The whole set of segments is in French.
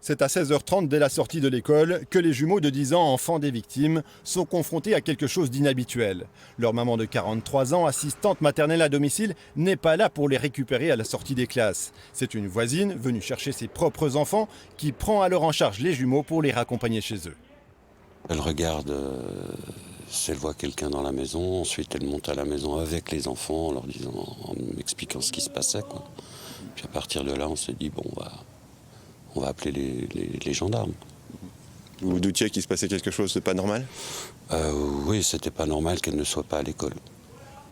C'est à 16h30 dès la sortie de l'école que les jumeaux de 10 ans, enfants des victimes, sont confrontés à quelque chose d'inhabituel. Leur maman de 43 ans, assistante maternelle à domicile, n'est pas là pour les récupérer à la sortie des classes. C'est une voisine venue chercher ses propres enfants qui prend alors en charge les jumeaux pour les raccompagner chez eux. Elle regarde si elle voit quelqu'un dans la maison, ensuite elle monte à la maison avec les enfants en leur disant, en m'expliquant ce qui se passait, quoi. Puis à partir de là, on s'est dit, bon, on va appeler les gendarmes. Vous vous doutiez qu'il se passait quelque chose de pas normal ? Oui, c'était pas normal qu'elle ne soit pas à l'école.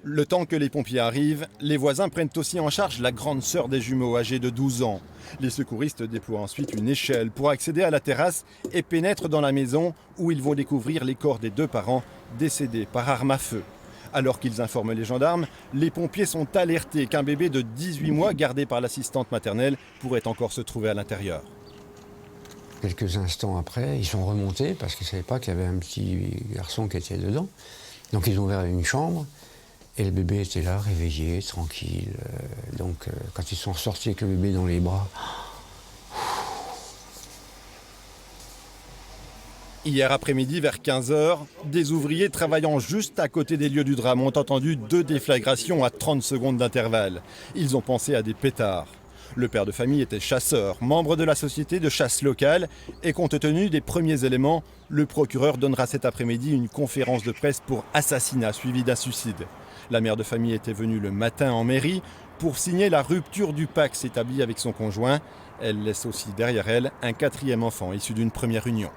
Le temps que les pompiers arrivent, les voisins prennent aussi en charge la grande sœur des jumeaux âgée de 12 ans. Les secouristes déploient ensuite une échelle pour accéder à la terrasse et pénètrent dans la maison où ils vont découvrir les corps des deux parents décédés par arme à feu. Alors qu'ils informent les gendarmes, les pompiers sont alertés qu'un bébé de 18 mois gardé par l'assistante maternelle pourrait encore se trouver à l'intérieur. Quelques instants après, ils sont remontés parce qu'ils ne savaient pas qu'il y avait un petit garçon qui était dedans. Donc ils ont ouvert une chambre et le bébé était là, réveillé, tranquille. Quand ils sont ressortis avec le bébé dans les bras... Hier après-midi, vers 15h, des ouvriers travaillant juste à côté des lieux du drame ont entendu 2 déflagrations à 30 secondes d'intervalle. Ils ont pensé à des pétards. Le père de famille était chasseur, membre de la société de chasse locale, et compte tenu des premiers éléments, le procureur donnera cet après-midi une conférence de presse pour assassinat suivi d'un suicide. La mère de famille était venue le matin en mairie pour signer la rupture du Pacs établi avec son conjoint. Elle laisse aussi derrière elle un 4e enfant issu d'une première union.